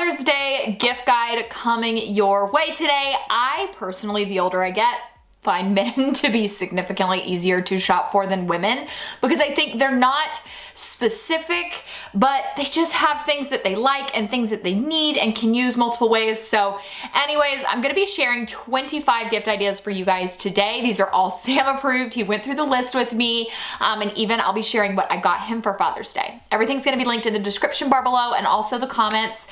Father's Day gift guide coming your way today. I personally, the older I get, find men to be significantly easier to shop for than women because I think they're not specific, but they just have things that they like and things that they need and can use multiple ways. So anyways, I'm gonna be sharing 25 gift ideas for you guys today. These are all Sam approved. He went through the list with me, and even I'll be sharing what I got him for Father's Day. Everything's gonna be linked in the description bar below and also the comments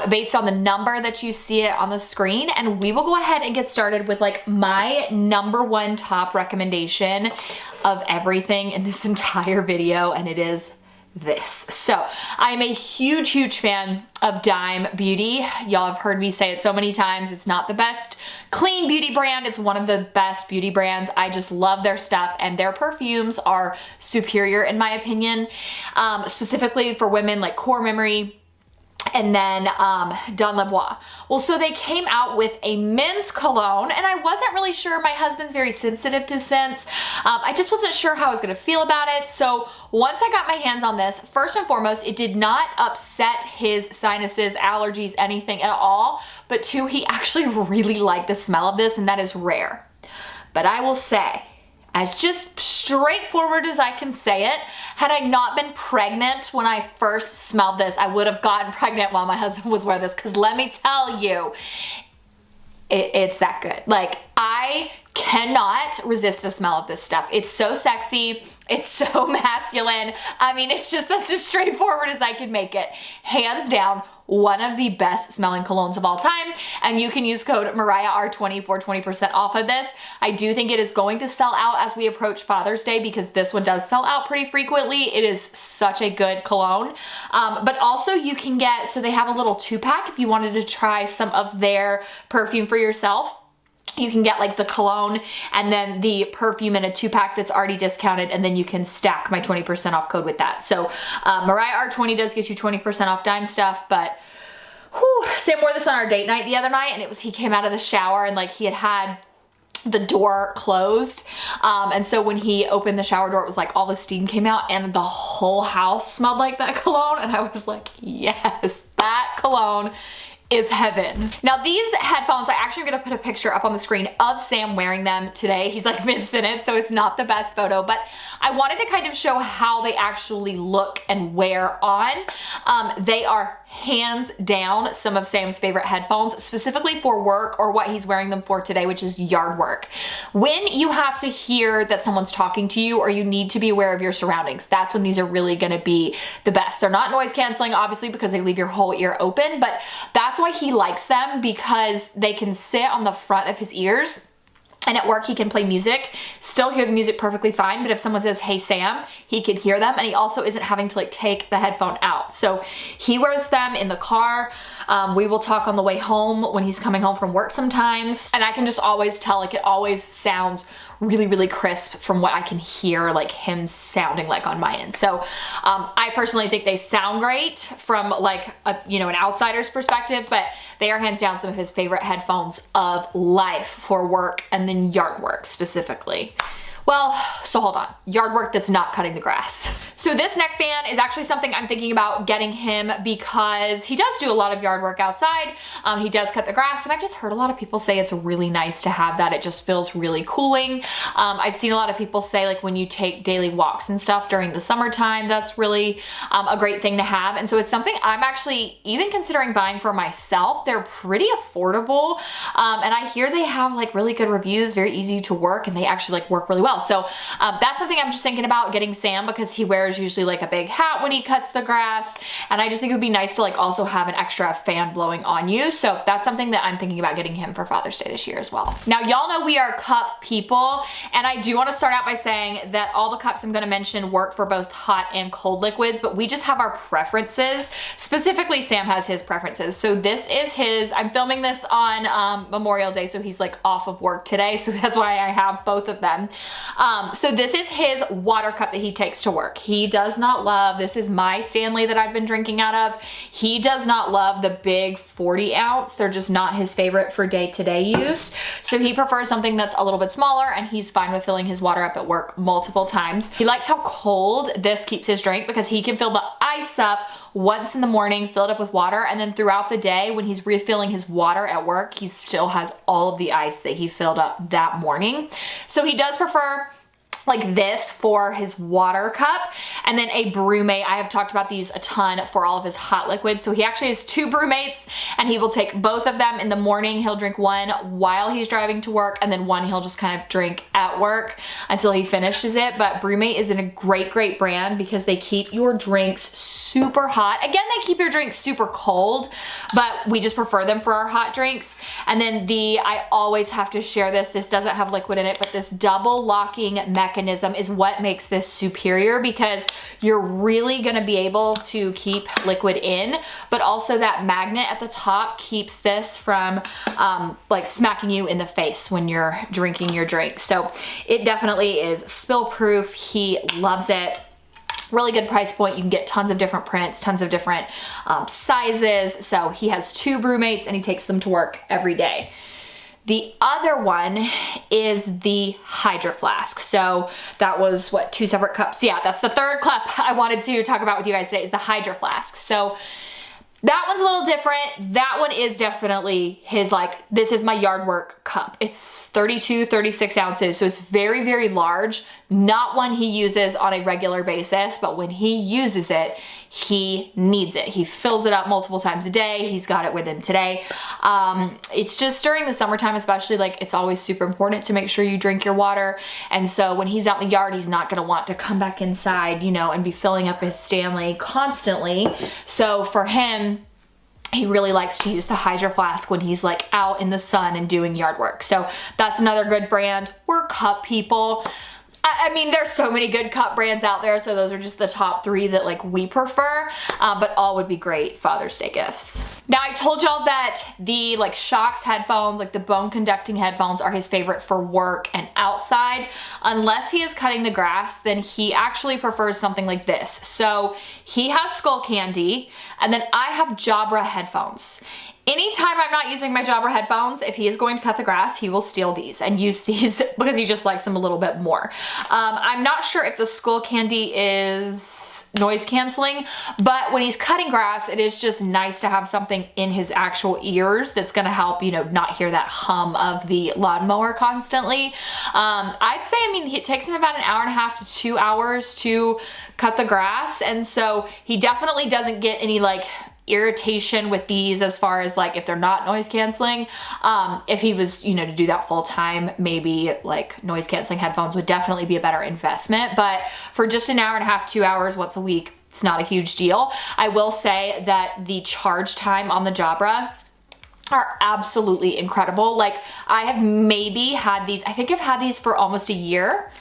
based on the number that you see it on the screen. And we will go ahead and get started with like my number one top recommendation of everything in this entire video, and it is this. So I am a huge fan of Dime Beauty. Y'all have heard me say it so many times. It's not the best clean beauty brand. It's one of the best beauty brands. I just love their stuff, and their perfumes are superior in my opinion, specifically for women, like Core Memory, and then Don LeBois. Well, so they came out with a men's cologne, and I wasn't really sure. My husband's very sensitive to scents. I just wasn't sure how I was gonna feel about it. So once I got my hands on this, first and foremost, it did not upset his sinuses, allergies, anything at all. But two, he actually really liked the smell of this, and that is rare. But I will say, as just straightforward as I can say it, had I not been pregnant when I first smelled this, I would have gotten pregnant while my husband was wearing this, because let me tell you, it's that good. Like, I cannot resist the smell of this stuff. It's so sexy. It's so masculine. I mean, it's just, that's as straightforward as I can make it. Hands down, one of the best smelling colognes of all time. And you can use code MoriahR20 for 20% off of this. I do think it is going to sell out as we approach Father's Day, because this one does sell out pretty frequently. It is such a good cologne. But also you can get, so they have a little 2-pack if you wanted to try some of their perfume for yourself. You can get like the cologne and then the perfume in a 2-pack that's already discounted, and then you can stack my 20% off code with that. So MoriahR20 does get you 20% off Dime stuff, but whew, Sam wore this on our date night the other night, and he came out of the shower and like he had the door closed, and so when he opened the shower door, it was like all the steam came out and the whole house smelled like that cologne, and I was like, yes, that cologne is heaven. Now these headphones, I actually am gonna put a picture up on the screen of Sam wearing them today. He's like mid-sentence, so it's not the best photo, but I wanted to kind of show how they actually look and wear on. They are hands down some of Sam's favorite headphones, specifically for work or what he's wearing them for today, which is yard work. When you have to hear that someone's talking to you or you need to be aware of your surroundings, that's when these are really gonna be the best. They're not noise canceling, obviously, because they leave your whole ear open, but that's why he likes them, because they can sit on the front of his ears. And at work, he can play music, still hear the music perfectly fine, but if someone says, hey Sam, he can hear them, and he also isn't having to like take the headphone out. So he wears them in the car. We will talk on the way home when he's coming home from work sometimes. And I can just always tell, like, it always sounds really crisp from what I can hear like him sounding like on my end. So I personally think they sound great from like a, an outsider's perspective, but they are hands down some of his favorite headphones of life for work, and then yard work specifically. Well, so hold on, yard work that's not cutting the grass. So this neck fan is actually something I'm thinking about getting him, because he does do a lot of yard work outside. He does cut the grass, and I've just heard a lot of people say it's really nice to have that. It just feels really cooling. I've seen a lot of people say like when you take daily walks and stuff during the summertime, that's really a great thing to have. And so it's something I'm actually even considering buying for myself. They're pretty affordable, and I hear they have like really good reviews, very easy to work, and they actually like work really well. So that's something I'm just thinking about getting Sam, because he wears usually like a big hat when he cuts the grass, and I just think it would be nice to like also have an extra fan blowing on you. So that's something that I'm thinking about getting him for Father's Day this year as well. Now y'all know we are cup people, and I do want to start out by saying that all the cups I'm going to mention work for both hot and cold liquids, but we just have our preferences. Specifically, Sam has his preferences. So this is his, I'm filming this on Memorial Day, so he's like off of work today, so that's why I have both of them. So this is his water cup that he takes to work. He does not love, this is my Stanley that I've been drinking out of. He does not love the big 40 ounce. They're just not his favorite for day-to-day use. So he prefers something that's a little bit smaller, and he's fine with filling his water up at work multiple times. He likes how cold this keeps his drink, because he can fill the ice up once in the morning, fill it up with water, and then throughout the day when he's refilling his water at work, he still has all of the ice that he filled up that morning. So he does prefer like this for his water cup, and then a brewmate. I have talked about these a ton for all of his hot liquids. So he actually has 2 brewmates, and he will take both of them in the morning. He'll drink one while he's driving to work, and then one he'll just kind of drink at work until he finishes it. But brewmate is a great brand because they keep your drinks super hot. Again, they keep your drinks super cold, but we just prefer them for our hot drinks. And then I always have to share this doesn't have liquid in it, but this double locking mechanism is what makes this superior, because you're really gonna be able to keep liquid in, but also that magnet at the top keeps this from like smacking you in the face when you're drinking your drink. So it definitely is spill proof. He loves it. Really good price point. You can get tons of different prints, tons of different sizes. So he has 2 brewmates and he takes them to work every day. The other one is the Hydro Flask. So that was what, 2 separate cups? Yeah, that's the 3rd cup I wanted to talk about with you guys today, is the Hydro Flask. So that one's a little different. That one is definitely his, like, this is my yard work cup. It's 32, 36 ounces. So it's very large. Not one he uses on a regular basis, but when he uses it, he needs it. He fills it up multiple times a day. He's got it with him today. It's just during the summertime, especially, like, it's always super important to make sure you drink your water. And so when he's out in the yard, he's not gonna want to come back inside, you know, and be filling up his Stanley constantly. So for him, he really likes to use the Hydro Flask when he's like out in the sun and doing yard work. So that's another good brand. We're cup people. I mean, there's so many good cup brands out there, so those are just the top 3 that like we prefer, but all would be great Father's Day gifts. Now, I told y'all that the like Shocks headphones, like the bone conducting headphones, are his favorite for work and outside. Unless he is cutting the grass, then he actually prefers something like this. So he has Skull Candy, and then I have Jabra headphones. Anytime I'm not using my Jabra headphones, if he is going to cut the grass, he will steal these and use these because he just likes them a little bit more. I'm not sure if the Skull Candy is noise canceling, but when he's cutting grass, it is just nice to have something in his actual ears that's gonna help, you know, not hear that hum of the lawnmower constantly. I'd say, I mean, it takes him about 1.5 to 2 hours to cut the grass, and so he definitely doesn't get any like irritation with these as far as like if they're not noise canceling. If he was, you know, to do that full time, maybe like noise canceling headphones would definitely be a better investment. But for just 1.5 to 2 hours once a week, it's not a huge deal. I will say that the charge time on the Jabra are absolutely incredible. Like, I have maybe had these, I think I've had these for almost a year.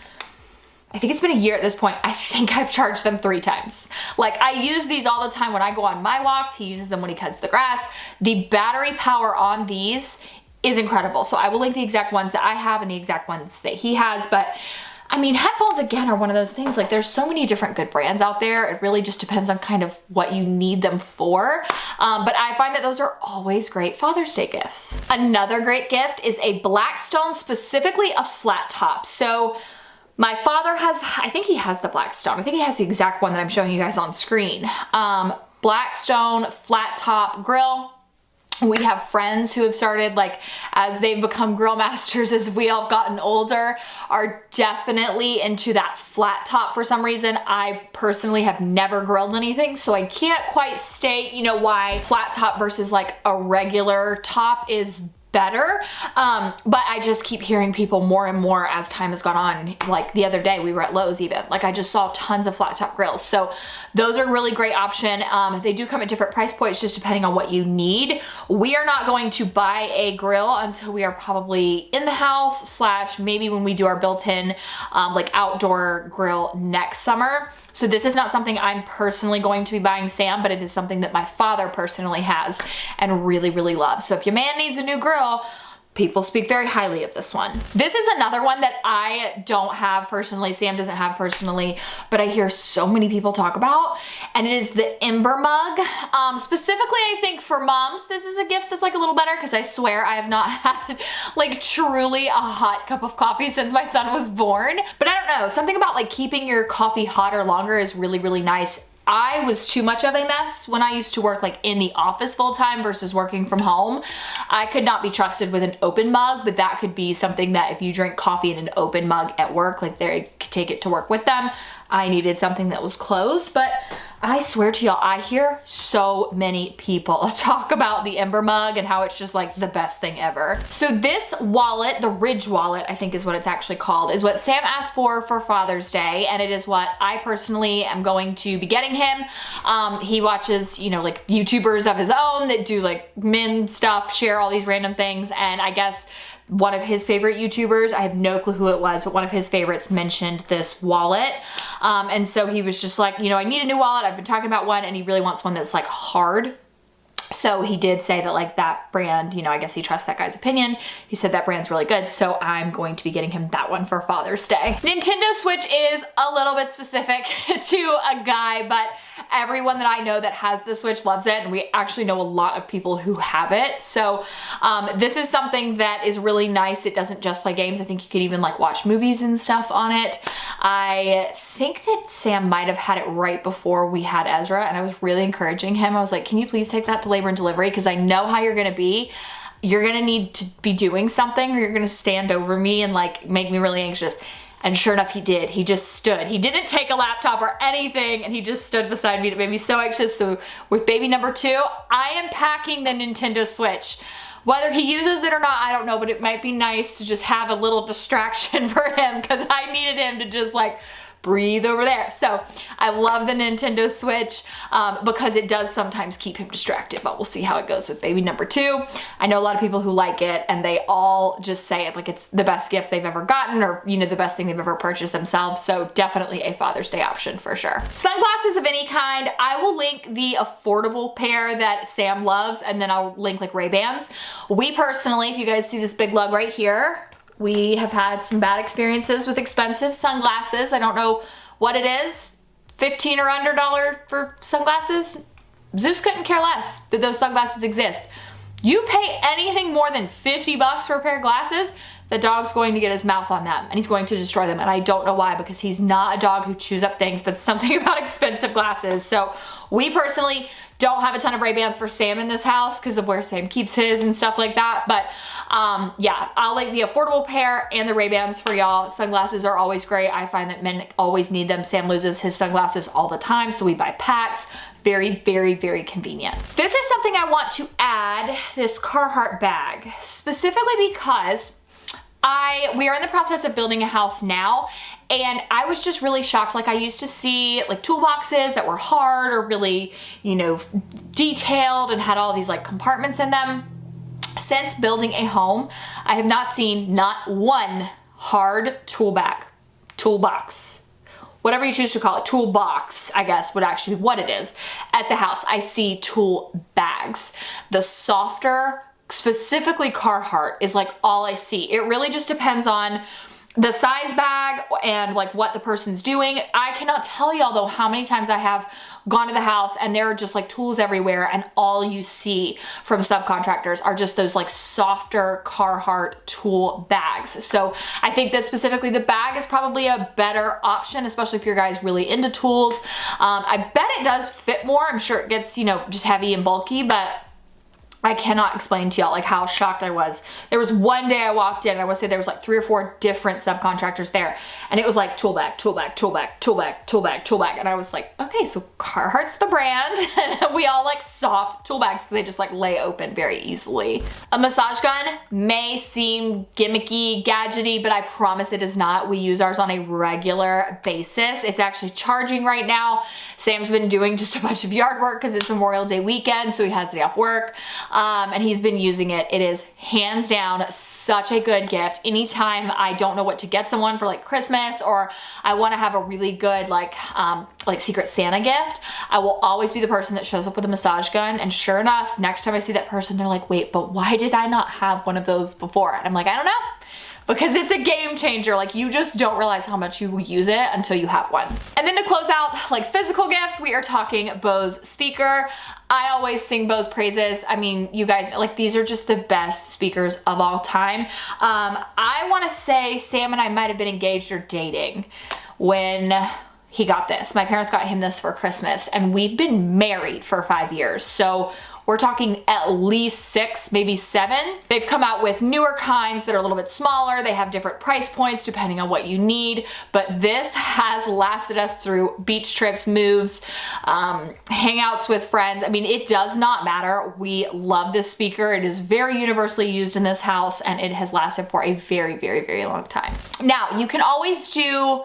I think it's been a year at this point. I think I've charged them 3 times. Like, I use these all the time when I go on my walks. He uses them when he cuts the grass. The battery power on these is incredible. So I will link the exact ones that I have and the exact ones that he has. But I mean, headphones again are one of those things, like there's so many different good brands out there. It really just depends on kind of what you need them for. But I find that those are always great Father's Day gifts. Another great gift is a Blackstone, specifically a flat top. So my father has, I think he has the Blackstone. I think he has the exact one that I'm showing you guys on screen. Blackstone flat top grill. We have friends who have started, like, as they've become grill masters, as we all have gotten older, are definitely into that flat top for some reason. I personally have never grilled anything, so I can't quite state, you know, why flat top versus like a regular top is better. But I just keep hearing people more and more as time has gone on. Like the other day we were at Lowe's even, like I just saw tons of flat top grills. So those are a really great option. They do come at different price points just depending on what you need. We are not going to buy a grill until we are probably in the house, slash maybe when we do our built-in like outdoor grill next summer. So this is not something I'm personally going to be buying Sam, but it is something that my father personally has and really, really loves. So if your man needs a new grill, people speak very highly of this one. This is another one that I don't have personally, Sam doesn't have personally, but I hear so many people talk about, and it is the Ember mug. Specifically, I think for moms, this is a gift that's like a little better, because I swear I have not had like truly a hot cup of coffee since my son was born. But I don't know, something about like keeping your coffee hotter longer is really, really nice. I was too much of a mess when I used to work like in the office full time versus working from home. I could not be trusted with an open mug, but that could be something that if you drink coffee in an open mug at work, like they could take it to work with them. I needed something that was closed, but I swear to y'all, I hear so many people talk about the Ember mug and how it's just like the best thing ever. So this wallet, the Ridge wallet, I think is what it's actually called, is what Sam asked for Father's Day, and it is what I personally am going to be getting him. He watches, you know, like YouTubers of his own that do like men stuff, share all these random things, and I guess one of his favorite YouTubers, I have no clue who it was, but one of his favorites mentioned this wallet. And so he was just like, you know, I need a new wallet. I've been talking about one, and he really wants one that's like hard. So he did say that like that brand, you know, I guess he trusts that guy's opinion. He said that brand's really good. So I'm going to be getting him that one for Father's Day. Nintendo Switch is a little bit specific to a guy, but everyone that I know that has the Switch loves it. And we actually know a lot of people who have it. So this is something that is really nice. It doesn't just play games. I think you could even like watch movies and stuff on it. I think that Sam might have had it right before we had Ezra, and I was really encouraging him. I was like, can you please take that to labor and delivery? Because I know how you're gonna be. You're gonna need to be doing something, or you're gonna stand over me and like make me really anxious. And sure enough, he did. He just stood. He didn't take a laptop or anything, and he just stood beside me. It made me so anxious. So with baby number 2, I am packing the Nintendo Switch. Whether he uses it or not, I don't know, but it might be nice to just have a little distraction for him, because I needed him to just like breathe over there. So I love the Nintendo Switch because it does sometimes keep him distracted, but we'll see how it goes with baby number 2. I know a lot of people who like it, and they all just say it like it's the best gift they've ever gotten, or you know, the best thing they've ever purchased themselves. So definitely a Father's Day option for sure. Sunglasses of any kind, I will link the affordable pair that Sam loves, and then I'll link like Ray-Bans. We personally, if you guys see this big lug right here, we have had some bad experiences with expensive sunglasses. I don't know what it is, $15 or under for sunglasses. Zeus couldn't care less that those sunglasses exist. You pay anything more than 50 bucks for a pair of glasses, the dog's going to get his mouth on them and he's going to destroy them. And I don't know why, because he's not a dog who chews up things, but something about expensive glasses. So we personally don't have a ton of Ray-Bans for Sam in this house because of where Sam keeps his and stuff like that. But yeah, I'll link the affordable pair and the Ray-Bans for y'all. Sunglasses are always great. I find that men always need them. Sam loses his sunglasses all the time, so we buy packs. Very, very, very convenient. This is something I want to add, this Carhartt bag, specifically because we are in the process of building a house now, and I was just really shocked. Like, I used to see like toolboxes that were hard or really, you know, detailed and had all these like compartments in them. Since building a home, I have not seen not one hard toolbox, whatever you choose to call it, toolbox, I guess would actually be what it is, at the house. I see tool bags. The softer, specifically Carhartt, is like all I see. It really just depends on the size bag and like what the person's doing. I cannot tell y'all though how many times I have gone to the house and there are just like tools everywhere, and all you see from subcontractors are just those like softer Carhartt tool bags. So I think that specifically the bag is probably a better option, especially if your guy's really into tools. I bet it does fit more. I'm sure it gets, you know, just heavy and bulky, but I cannot explain to y'all like how shocked I was. There was one day I walked in, and I want to say there was like 3 or 4 different subcontractors there, and it was like tool bag, tool bag, tool bag, tool bag, tool bag, tool bag. And I was like, okay, so Carhartt's the brand, and we all like soft tool bags because they just like lay open very easily. A massage gun may seem gimmicky, gadgety, but I promise it is not. We use ours on a regular basis. It's actually charging right now. Sam's been doing just a bunch of yard work because it's Memorial Day weekend, so he has the day off work. And he's been using it. It is hands down such a good gift. Anytime I don't know what to get someone for like Christmas, or I want to have a really good like Secret Santa gift, I will always be the person that shows up with a massage gun. And sure enough, next time I see that person, they're like, wait, but why did I not have one of those before? And I'm like, I don't know. Because it's a game changer. Like, you just don't realize how much you will use it until you have one. And then to close out like physical gifts, we are talking Bose speaker. I always sing Bose praises. I mean, you guys, like, these are just the best speakers of all time. I want to say Sam and I might have been engaged or dating when he got this. My parents got him this for Christmas, and we've been married for 5 years. So we're talking at least 6, maybe 7. They've come out with newer kinds that are a little bit smaller. They have different price points depending on what you need, but this has lasted us through beach trips, moves, hangouts with friends. I mean, it does not matter. We love this speaker. It is very universally used in this house, and it has lasted for a very, very, very long time. Now, you can always do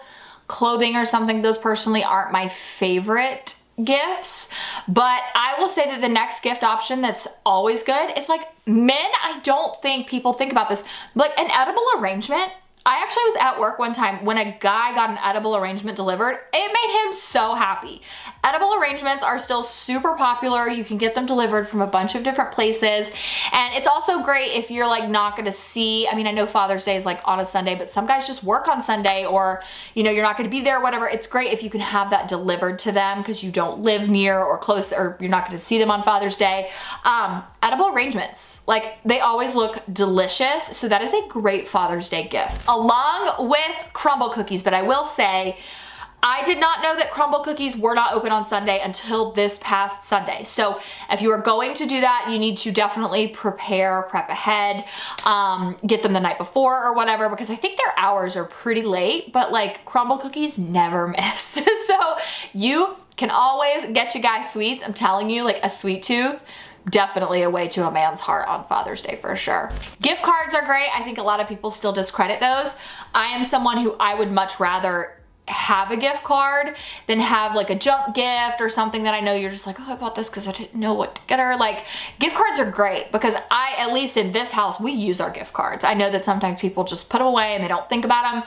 clothing or something. Those personally aren't my favorite gifts, but I will say that the next gift option that's always good is like men. I don't think people think about this, like an edible arrangement. I actually was at work one time when a guy got an edible arrangement delivered. It made him so happy. Edible arrangements are still super popular. You can get them delivered from a bunch of different places. And it's also great if you're like not gonna see, I mean, I know Father's Day is like on a Sunday, but some guys just work on Sunday, or, you know, you're not gonna be there or whatever. It's great if you can have that delivered to them because you don't live near or close, or you're not gonna see them on Father's Day. Edible arrangements, like they always look delicious. So that is a great Father's Day gift, along with Crumbl Cookies. But I will say, I did not know that Crumbl Cookies were not open on Sunday until this past Sunday. So if you are going to do that, you need to definitely prep ahead, get them the night before or whatever, because I think their hours are pretty late, but like Crumbl Cookies never miss. So you can always get you guys sweets. I'm telling you, like a sweet tooth, definitely a way to a man's heart on Father's Day for sure. Gift cards are great. I think a lot of people still discredit those. I am someone who I would much rather have a gift card than have like a junk gift or something that I know you're just like, oh, I bought this because I didn't know what to get her. Like, gift cards are great because at least in this house, we use our gift cards. I know that sometimes people just put them away and they don't think about them.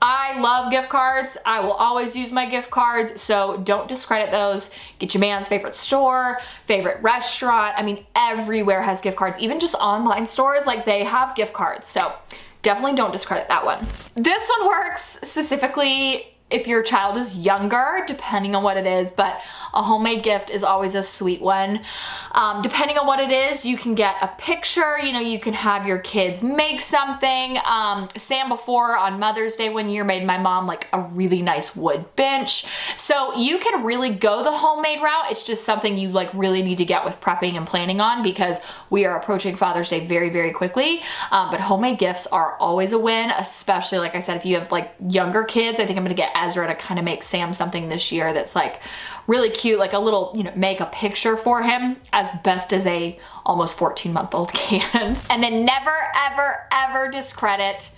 I love gift cards. I will always use my gift cards, so don't discredit those. Get your man's favorite store, favorite restaurant. I mean, everywhere has gift cards. Even just online stores, like they have gift cards. So definitely don't discredit that one. This one works specifically if your child is younger, depending on what it is, but a homemade gift is always a sweet one. Depending on what it is, you can get a picture, you know, you can have your kids make something. Sam before on Mother's Day one year made my mom like a really nice wood bench. So you can really go the homemade route. It's just something you like really need to get with prepping and planning on because we are approaching Father's Day very, very quickly. But homemade gifts are always a win, especially like I said, if you have like younger kids. I think I'm gonna get Ezra to kind of make Sam something this year that's like really cute, like a little, you know, make a picture for him as best as a almost 14-month-old can. And then never, ever, ever discredit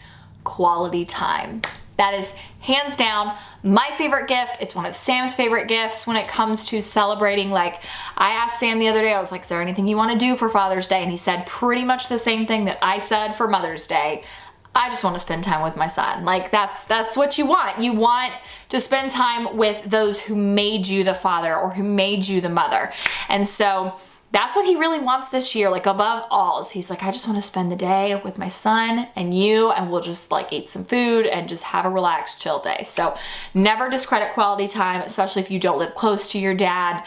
quality time. That is hands down my favorite gift. It's one of Sam's favorite gifts when it comes to celebrating. Like, I asked Sam the other day, I was like, is there anything you want to do for Father's Day? And he said pretty much the same thing that I said for Mother's Day. I just want to spend time with my son. Like that's what you want. You want to spend time with those who made you the father or who made you the mother. And so that's what he really wants this year, like above all. He's like, I just want to spend the day with my son and you, and we'll just like eat some food and just have a relaxed, chill day. So never discredit quality time, especially if you don't live close to your dad.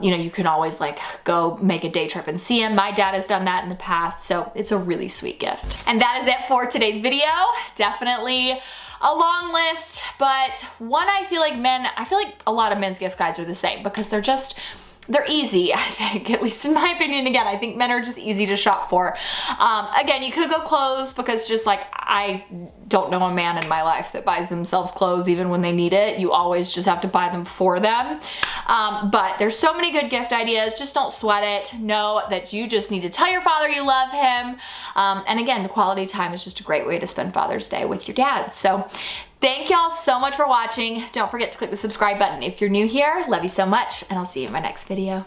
You know, you can always like go make a day trip and see him. My dad has done that in the past, so it's a really sweet gift. And that is it for today's video. Definitely a long list, but one I feel like a lot of men's gift guides are the same because they're easy, I think, at least in my opinion. Again, I think men are just easy to shop for. Again, you could go clothes because just like, I don't know a man in my life that buys themselves clothes even when they need it. You always just have to buy them for them. But there's so many good gift ideas. Just don't sweat it. Know that you just need to tell your father you love him. And again, quality time is just a great way to spend Father's Day with your dad. So thank y'all so much for watching. Don't forget to click the subscribe button if you're new here. Love you so much, and I'll see you in my next video.